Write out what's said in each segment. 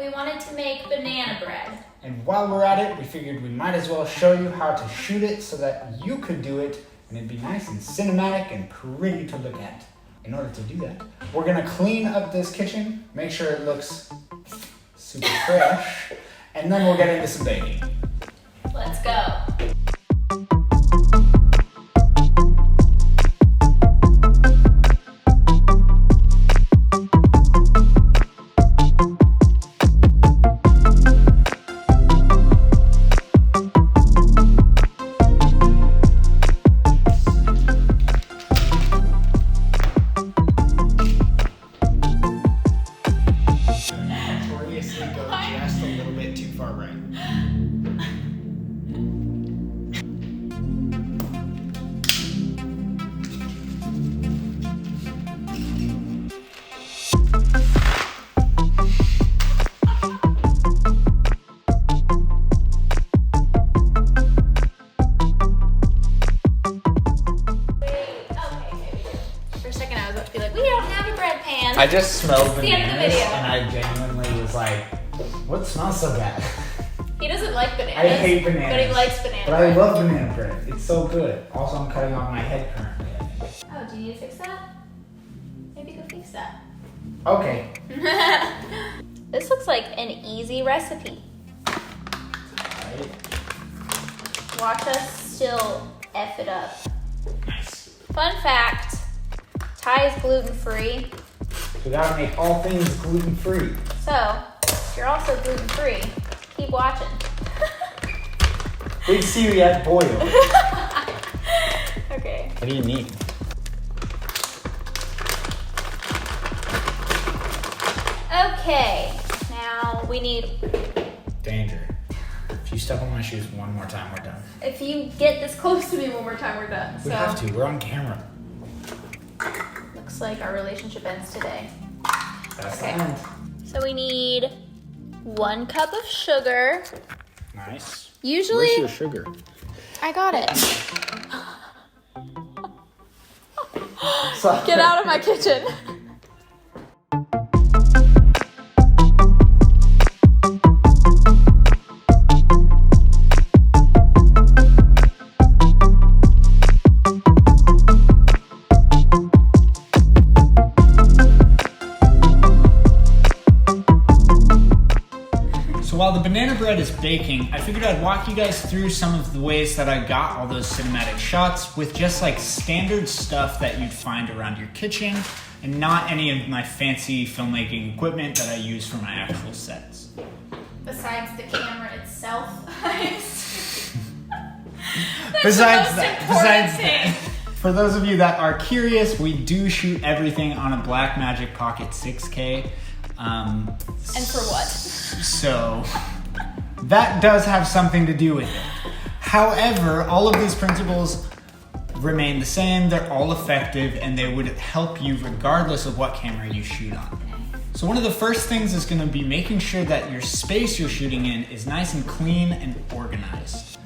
we wanted to make banana bread. And while we're at it, we figured we might as well show you how to shoot it so that you could do it and it'd be nice and cinematic and pretty to look at. In order to do that, we're gonna clean up this kitchen, make sure it looks super fresh, and then we'll get into some baking. Let's go. Notoriously go just a little bit too far right. For a second I was about to be like, we don't have a bread pan. I just smelled the end of the bananas video. and I genuinely was like, what smells so bad? He doesn't like bananas. I hate bananas. But he likes banana But bread. I love banana bread. It's so good. Also, I'm cutting off my head currently, I think. Oh, do you need to fix that? Maybe go fix that. Okay. This looks like an easy recipe. Alright. Watch us still F it up. Nice. Fun fact, Ty is gluten-free. We gotta make all things gluten-free. So, if you're also gluten-free, keep watching. Big celiac boy over there. Okay. What do you need? Okay, now we need, Danger. If you step on my shoes one more time, we're done. if you get this close to me one more time, we're done. We have to. We're on camera. Looks like our relationship ends today. That's Okay. the end. So we need 1 cup of sugar. Nice. Usually, Where's your sugar? I got it. So, Get out of my kitchen. So while the banana bread is baking, I figured I'd walk you guys through some of the ways that I got all those cinematic shots with just like standard stuff that you'd find around your kitchen and not any of my fancy filmmaking equipment that I use for my actual sets. Besides the camera itself. Besides most important thing. for those of you that are curious, we do shoot everything on a Blackmagic Pocket 6K. And for what? So that does have something to do with it. However, all of these principles remain the same. They're all effective and they would help you regardless of what camera you shoot on. So one of the first things is going to be making sure that your space you're shooting in is nice and clean and organized.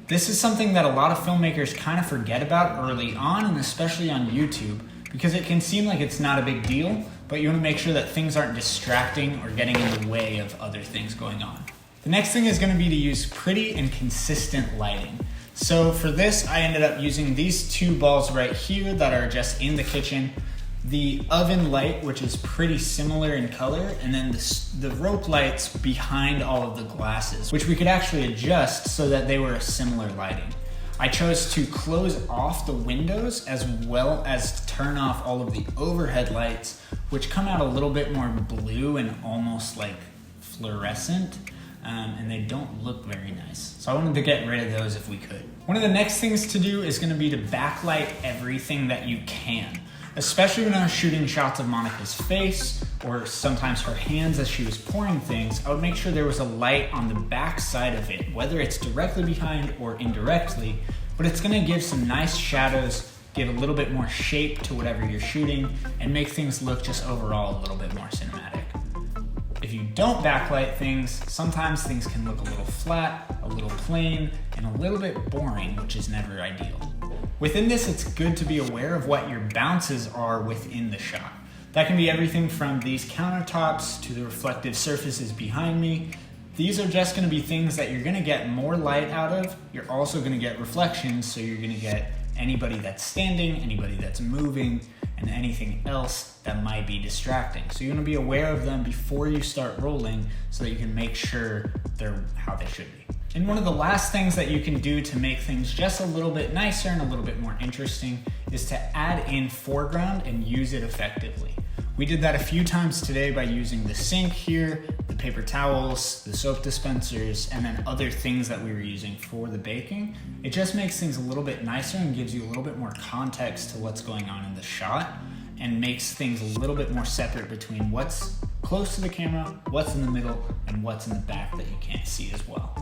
This is something that a lot of filmmakers kind of forget about early on, and especially on YouTube, because it can seem like it's not a big deal, but you want to make sure that things aren't distracting or getting in the way of other things going on. The next thing is going to be to use pretty and consistent lighting. So for this, I ended up using these 2 balls right here that are just in the kitchen. The oven light, which is pretty similar in color, and then the rope lights behind all of the glasses, which we could actually adjust so that they were a similar lighting. I chose to close off the windows as well as turn off all of the overhead lights, which come out a little bit more blue and almost like fluorescent. And they don't look very nice. So I wanted to get rid of those if we could. One of the next things to do is going to be to backlight everything that you can, especially when I was shooting shots of Monica's face or sometimes her hands as she was pouring things. I would make sure there was a light on the back side of it, whether it's directly behind or indirectly, but it's going to give some nice shadows, give a little bit more shape to whatever you're shooting, and make things look just overall a little bit more cinematic. If you don't backlight things, sometimes things can look a little flat, a little plain, and a little bit boring, which is never ideal. Within this, it's good to be aware of what your bounces are within the shot. That can be everything from these countertops to the reflective surfaces behind me. These are just gonna be things that you're gonna get more light out of. You're also gonna get reflections, so you're gonna get anybody that's standing, anybody that's moving, and anything else that might be distracting. So you wanna be aware of them before you start rolling so that you can make sure they're how they should be. And one of the last things that you can do to make things just a little bit nicer and a little bit more interesting is to add in foreground and use it effectively. We did that a few times today by using the sink here, the paper towels, the soap dispensers, and then other things that we were using for the baking. It just makes things a little bit nicer and gives you a little bit more context to what's going on in the shot and makes things a little bit more separate between what's close to the camera, what's in the middle, and what's in the back that you can't see as well.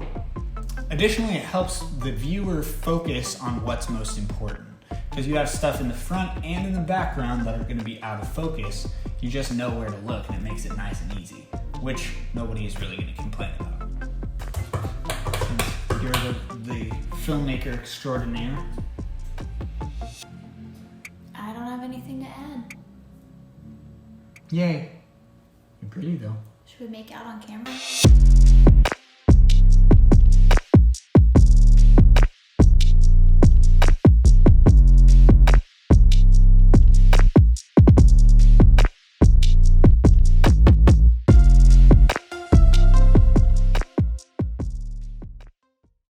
Additionally, it helps the viewer focus on what's most important. Because you have stuff in the front and in the background that are going to be out of focus, you just know where to look and it makes it nice and easy, which nobody is really going to complain about. Since you're the filmmaker extraordinaire. I don't have anything to add. Yay. You're pretty though. Should we make out on camera?